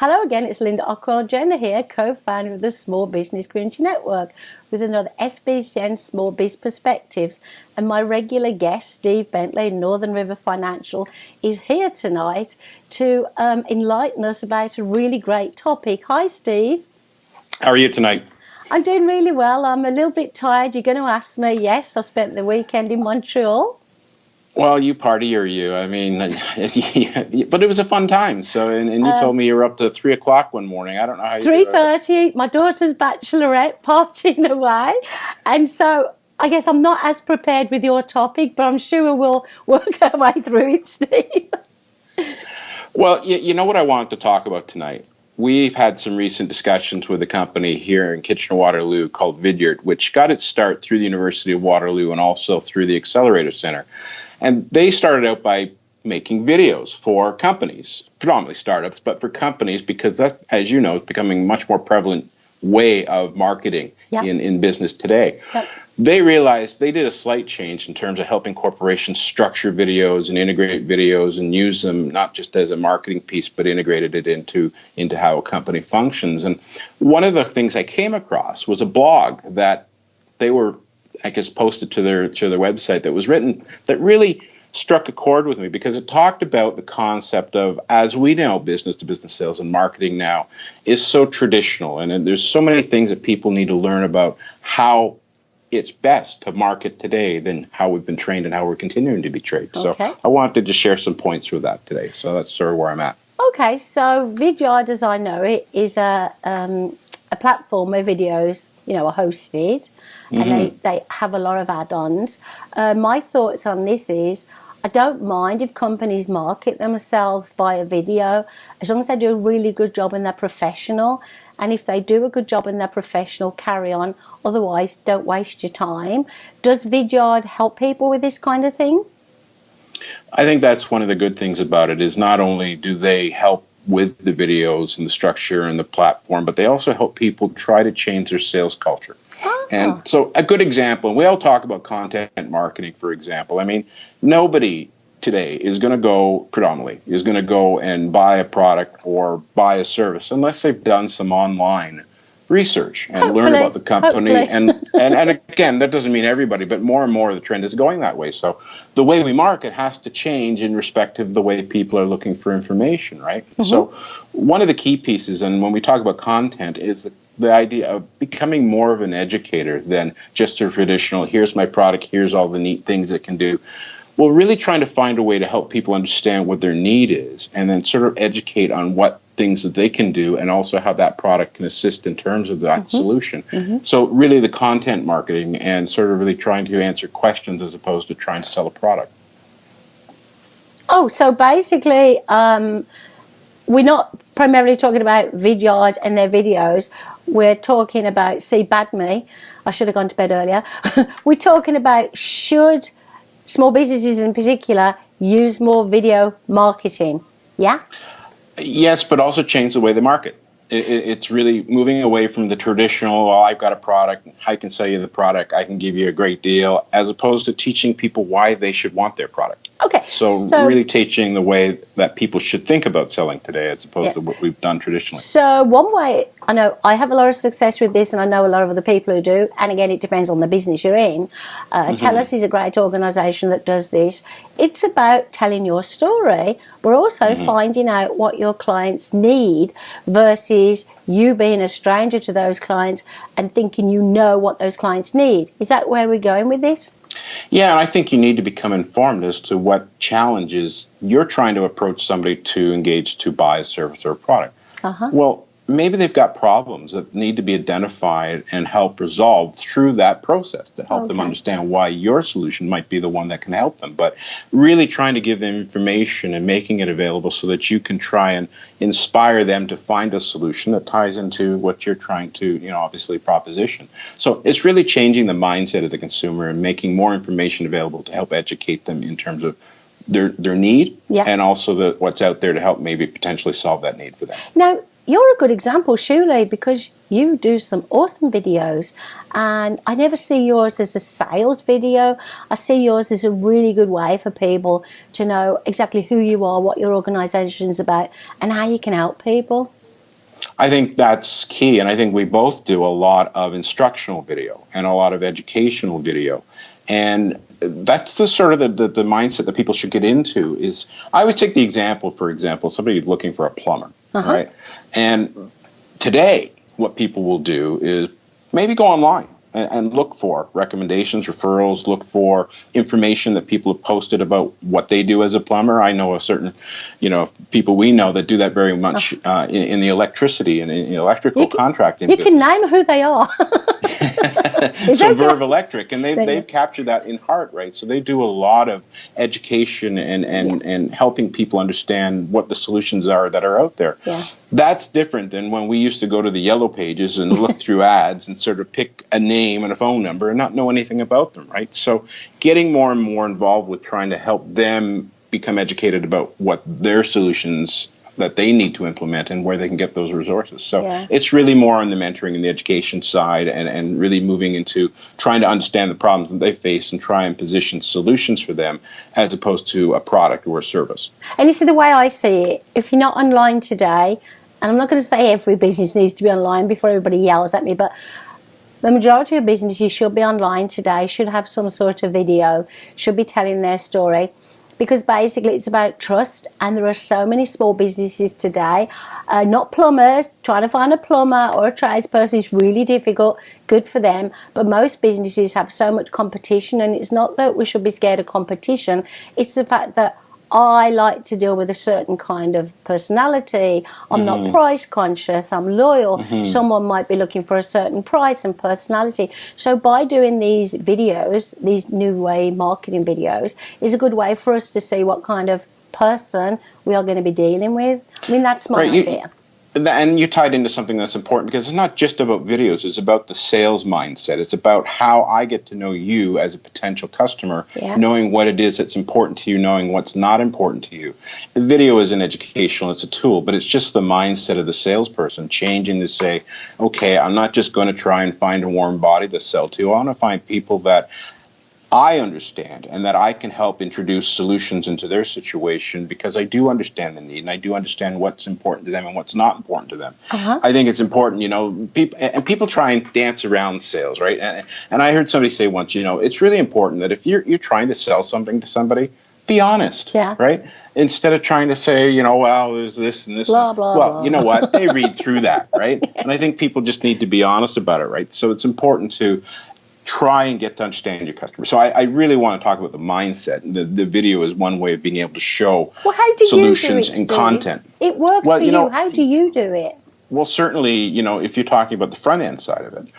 Hello again, it's Linda Ockwell-Jenner here, co-founder of the Small Business Community Network with another SBCN Small Biz Perspectives. And my regular guest, Steve Bentley, Northern River Financial, is here tonight to enlighten us about a really great topic. Hi, Steve. How are you tonight? I'm doing really well. I'm a little bit tired. You're going to ask me. Yes, I spent the weekend in Montreal. Well, you party or you. I mean, but it was a fun time. So, and you told me you were up to 3 o'clock one morning. I don't know how you 3:30, my daughter's bachelorette, partying away. And so I guess I'm not as prepared with your topic, but I'm sure we'll work our way through it, Steve. Well, you know what I wanted to talk about tonight? We've had some recent discussions with a company here in Kitchener-Waterloo called Vidyard, which got its start through the University of Waterloo and also through the Accelerator Center. And they started out by making videos for companies, predominantly startups, but for companies, because that, as you know, is becoming a much more prevalent way of marketing in business today. Yep. They realized they did a slight change in terms of helping corporations structure videos and integrate videos and use them not just as a marketing piece, but integrated it into how a company functions. And one of the things I came across was a blog that they were, I guess, posted to their website that was written that really struck a chord with me, because it talked about the concept of, as we know, business-to-business sales and marketing now is so traditional, and there's so many things that people need to learn about how it's best to market today than how we've been trained and how we're continuing to be trained. Okay. So I wanted to just share some points with that today. So that's sort of where I'm at. Okay, so Vidyard, as I know it, is a platform where videos, are hosted, and they have a lot of add-ons. My thoughts on this is, I don't mind if companies market themselves via video, as long as they do a really good job and they're professional. And if they do a good job and they're professional, carry on. Otherwise, don't waste your time. Does Vidyard help people with this kind of thing? I think that's one of the good things about it, is not only do they help with the videos and the structure and the platform, but they also help people try to change their sales culture. And so a good example, we all talk about content marketing, for example. I mean, nobody today is going to go and buy a product or buy a service unless they've done some online research and learn about the company. And again, that doesn't mean everybody, but more and more the trend is going that way. So the way we market has to change in respect of the way people are looking for information, right? So one of the key pieces, and when we talk about content, is the idea of becoming more of an educator than just a traditional, here's my product, here's all the neat things it can do. Well, really trying to find a way to help people understand what their need is, and then sort of educate on what things that they can do, and also how that product can assist in terms of that solution. So really the content marketing, and sort of really trying to answer questions as opposed to trying to sell a product. Oh, so basically, we're not primarily talking about Vidyard and their videos. We're talking about, me, I should have gone to bed earlier. We're talking about, should small businesses in particular use more video marketing? Yeah? Yes, but also change the way they market. It's really moving away from the traditional, well, I've got a product, I can sell you the product, I can give you a great deal, as opposed to teaching people why they should want their product. Okay. So really teaching the way that people should think about selling today as opposed to what we've done traditionally. So one way, I know I have a lot of success with this, and I know a lot of other people who do, and again, it depends on the business you're in. TELUS is a great organisation that does this. It's about telling your story, but also finding out what your clients need versus you being a stranger to those clients and thinking you know what those clients need. Is that where we're going with this? Yeah, and I think you need to become informed as to what challenges you're trying to approach somebody to engage to buy a service or a product. Well, maybe they've got problems that need to be identified and help resolved through that process to help them understand why your solution might be the one that can help them. But really trying to give them information and making it available so that you can try and inspire them to find a solution that ties into what you're trying to, obviously proposition. So it's really changing the mindset of the consumer and making more information available to help educate them in terms of their need and also what's out there to help maybe potentially solve that need for them. Now, you're a good example, Shuley, because you do some awesome videos, and I never see yours as a sales video. I see yours as a really good way for people to know exactly who you are, what your organisation is about, and how you can help people. I think that's key, and I think we both do a lot of instructional video and a lot of educational video, and that's the sort of the mindset that people should get into. Is I always take the example, for example, somebody looking for a plumber, right? And today, what people will do is maybe go online and look for recommendations, referrals, look for information that people have posted about what they do as a plumber. I know a certain, people we know that do that very much in the electricity and in electrical contracting business. You can name who they are. So Verve Electric, and they've captured that in heart, right? So they do a lot of education and helping people understand what the solutions are that are out there. Yeah. That's different than when we used to go to the yellow pages and look through ads and sort of pick a name and a phone number and not know anything about them, right? So getting more and more involved with trying to help them become educated about what their solutions that they need to implement and where they can get those resources. So it's really more on the mentoring and the education side and really moving into trying to understand the problems that they face and try and position solutions for them as opposed to a product or a service. And you see, the way I see it, if you're not online today, and I'm not going to say every business needs to be online before everybody yells at me, but the majority of businesses should be online today, should have some sort of video, should be telling their story. Because basically it's about trust, and there are so many small businesses today, not plumbers. Trying to find a plumber or a tradesperson is really difficult, good for them, but most businesses have so much competition, and it's not that we should be scared of competition, it's the fact that I like to deal with a certain kind of personality. I'm not price conscious, I'm loyal. Someone might be looking for a certain price and personality. So by doing these videos, these new way marketing videos, is a good way for us to see what kind of person we are going to be dealing with. I mean, that's my idea. And you tied into something that's important, because it's not just about videos, it's about the sales mindset. It's about how I get to know you as a potential customer, knowing what it is that's important to you, knowing what's not important to you. The video is an educational, it's a tool, but it's just the mindset of the salesperson changing to say, okay, I'm not just going to try and find a warm body to sell to. I want to find people that I understand and that I can help introduce solutions into their situation, because I do understand the need and I do understand what's important to them and what's not important to them. I think it's important, people try and dance around sales, right? And I heard somebody say once, it's really important that if you're trying to sell something to somebody, be honest, right? Instead of trying to say, well, there's this and this. Blah, blah, well, blah. You know what? They read through that, right? And I think people just need to be honest about it, right? So it's important to try and get to understand your customer. So I really want to talk about the mindset. The video is one way of being able to show solutions and content. It works for you. How do you do it? Well, certainly, if you're talking about the front end side of it,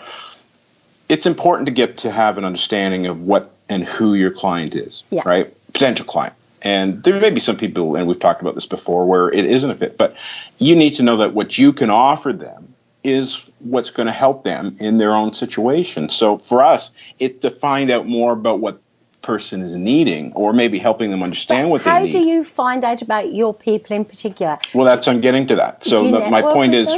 it's important to get to have an understanding of what and who your client is, right? Potential client. And there may be some people, and we've talked about this before, where it isn't a fit, but you need to know that what you can offer them is what's going to help them in their own situation. So for us, it's to find out more about what person is needing, or maybe helping them understand what they need. How do you find out about your people in particular? Well, I'm getting to that. So my point is,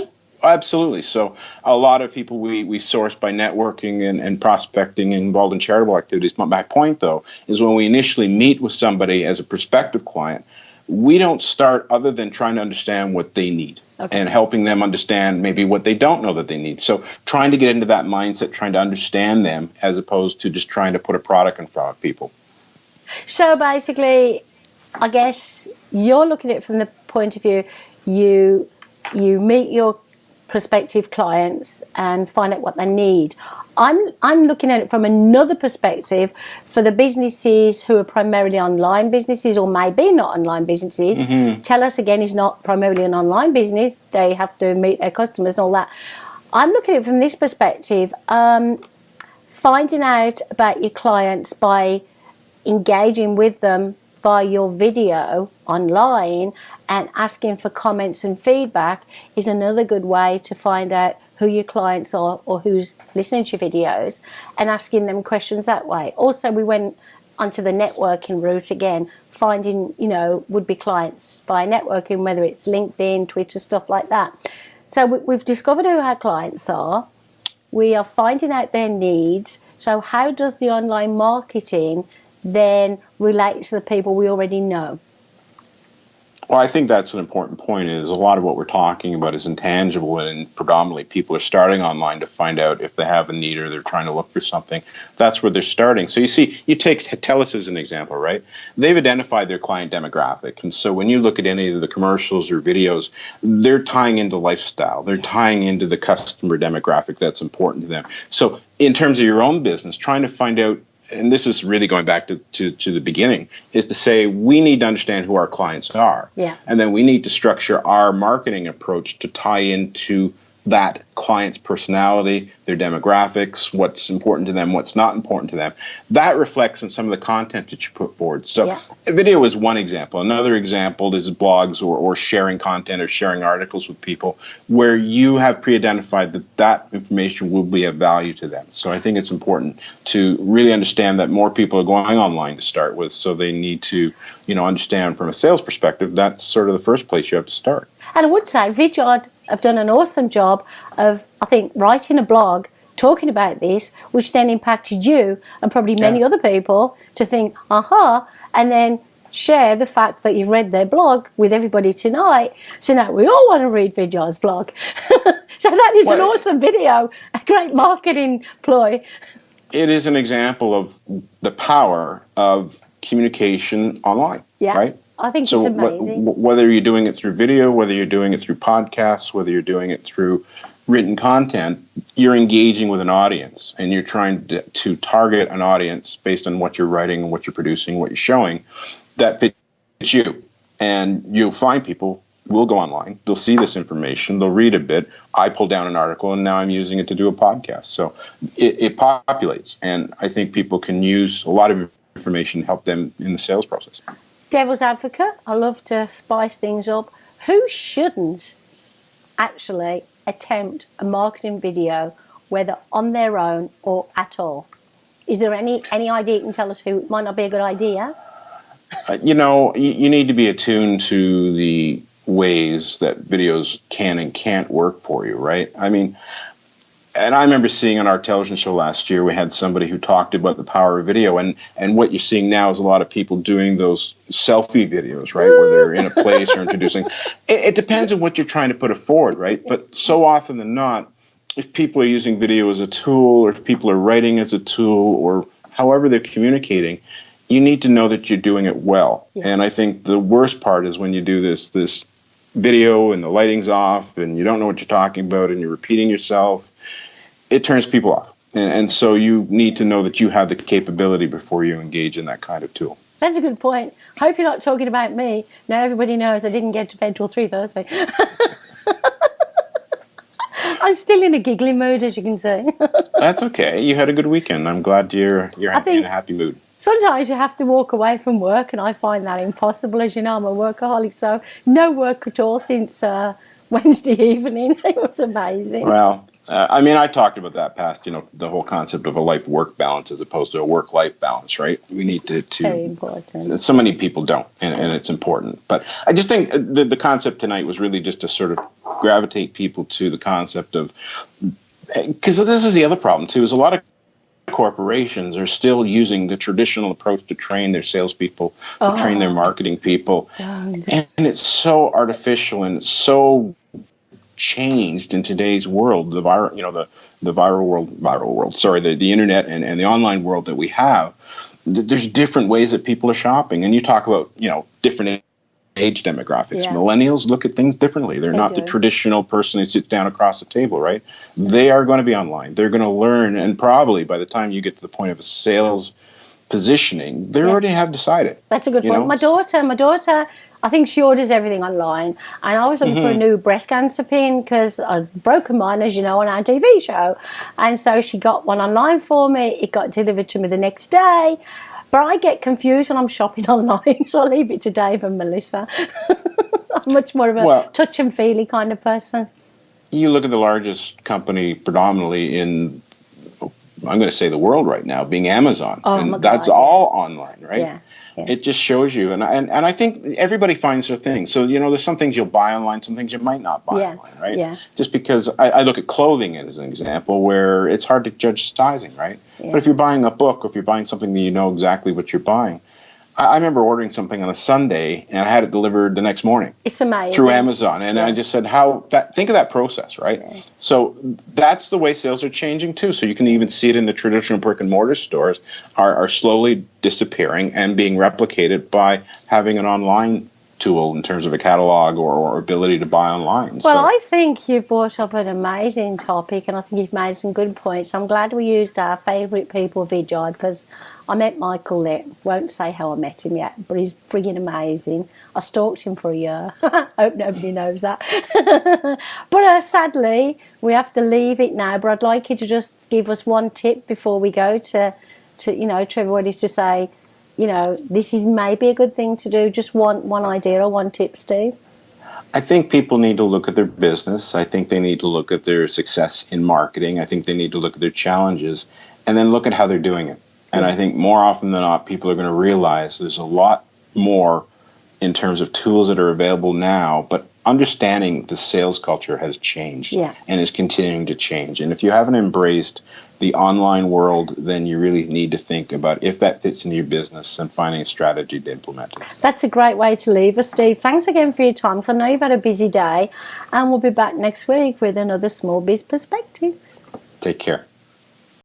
absolutely. So a lot of people we source by networking and prospecting and involved in charitable activities. But my point, though, is when we initially meet with somebody as a prospective client, we don't start other than trying to understand what they need and helping them understand maybe what they don't know that they need. So trying to get into that mindset, trying to understand them, as opposed to just trying to put a product in front of people. So basically, I guess you're looking at it from the point of view, you meet your prospective clients and find out what they need. I'm looking at it from another perspective for the businesses who are primarily online businesses, or maybe not online businesses. TELUS, again, is not primarily an online business. They have to meet their customers and all that. I'm looking at it from this perspective, finding out about your clients by engaging with them by your video online and asking for comments and feedback is another good way to find out who your clients are or who's listening to your videos, and asking them questions that way. Also, we went onto the networking route again, finding, would-be clients by networking, whether it's LinkedIn, Twitter, stuff like that. So we've discovered who our clients are. We are finding out their needs. So how does the online marketing then relate to the people we already know? Well, I think that's an important point. Is a lot of what we're talking about is intangible, and predominantly people are starting online to find out if they have a need or they're trying to look for something. That's where they're starting. So you see, you take TELUS as an example, right? They've identified their client demographic, and so when you look at any of the commercials or videos, they're tying into lifestyle. They're tying into the customer demographic that's important to them. So in terms of your own business, trying to find out, and this is really going back to the beginning, is to say we need to understand who our clients are. Yeah. And then we need to structure our marketing approach to tie into that client's personality, their demographics, what's important to them, what's not important to them. That reflects in some of the content that you put forward. So a video is one example. Another example is blogs or sharing content or sharing articles with people where you have pre-identified that information will be of value to them. So I think it's important to really understand that more people are going online to start with, so they need to, understand from a sales perspective, that's sort of the first place you have to start. And I would say Vidyard have done an awesome job of, I think, writing a blog, talking about this, which then impacted you and probably many other people to think, aha, and then share the fact that you've read their blog with everybody tonight. So now we all want to read Vidyard's blog. So that is an awesome video, a great marketing ploy. It is an example of the power of communication online, right? I think it's amazing. Whether you're doing it through video, whether you're doing it through podcasts, whether you're doing it through written content, you're engaging with an audience, and you're trying to target an audience based on what you're writing and what you're producing, what you're showing, that fits you. And you'll find people will go online, they'll see this information, they'll read a bit. I pulled down an article, and now I'm using it to do a podcast. So it populates, and I think people can use a lot of information to help them in the sales process. Devil's advocate, I love to spice things up. Who shouldn't actually attempt a marketing video, whether on their own or at all? Is there any idea you can tell us who it might not be a good idea? You need to be attuned to the ways that videos can and can't work for you, right? I mean, and I remember seeing on our television show last year, we had somebody who talked about the power of video, and what you're seeing now is a lot of people doing those selfie videos, right, where they're in a place or introducing. It depends on what you're trying to put forward, right? But so often than not, if people are using video as a tool, or if people are writing as a tool, or however they're communicating, you need to know that you're doing it well. Yeah. And I think the worst part is when you do this video and the lighting's off and you don't know what you're talking about and you're repeating yourself. It turns people off. And so you need to know that you have the capability before you engage in that kind of tool. That's a good point. Hope you're not talking about me. Now everybody knows I didn't get to bed till 3:30. I'm still in a giggly mood, as you can see. That's okay. You had a good weekend. I'm glad you're in a happy mood. Sometimes you have to walk away from work, and I find that impossible. As you know, I'm a workaholic, so no work at all since Wednesday evening. It was amazing. Well, I talked about that past, the whole concept of a life-work balance as opposed to a work-life balance, right? We need to very important. So many people don't, and it's important. But I just think the concept tonight was really just to sort of gravitate people to the concept of, because this is the other problem, too, is a lot of corporations are still using the traditional approach to train their salespeople, to train their marketing people. And it's so artificial and it's so changed in today's world, the internet and the online world that we have. There's different ways that people are shopping, and you talk about different age demographics. Yeah. Millennials look at things differently. They're not the traditional person who sits down across the table, right? They are going to be online. They're going to learn, and probably by the time you get to the point of a sales positioning, they already have decided. That's a good point. My daughter, I think she orders everything online, and I was looking for a new breast cancer pin because I'd broken mine, as you know, on our TV show, and so she got one online for me. It got delivered to me the next day, but I get confused when I'm shopping online, so I leave it to Dave and Melissa. I'm much more of a touch and feely kind of person. You look at the largest company predominantly in, I'm going to say the world right now, being Amazon. And that's all online, right? Yeah. It just shows you. And I think everybody finds their thing. So, there's some things you'll buy online, some things you might not buy online, right? Yeah. Just because I look at clothing as an example where it's hard to judge sizing, right? Yeah. But if you're buying a book or if you're buying something that you know exactly what you're buying, I remember ordering something on a Sunday, and I had it delivered the next morning. It's amazing. Through Amazon. And I just said, think of that process, right? Yeah. So that's the way sales are changing too. So you can even see it in the traditional brick and mortar stores are slowly disappearing and being replicated by having an online tool in terms of a catalog or ability to buy online. Well, I think you've brought up an amazing topic, and I think you've made some good points. I'm glad we used our favourite people, Vidyard, because I met Michael there. Won't say how I met him yet, but he's frigging amazing. I stalked him for a year. Hope nobody knows that. But sadly, we have to leave it now. But I'd like you to just give us one tip before we go to everybody to say, this is maybe a good thing to do. Just one idea or one tip, Steve. I think people need to look at their business. I think they need to look at their success in marketing. I think they need to look at their challenges and then look at how they're doing it. And I think more often than not, people are going to realize there's a lot more in terms of tools that are available now, but understanding the sales culture has changed and is continuing to change. And if you haven't embraced the online world, then you really need to think about if that fits into your business and finding a strategy to implement it. That's a great way to leave us, Steve. Thanks again for your time. So I know you've had a busy day, and we'll be back next week with another Small Biz Perspectives. Take care.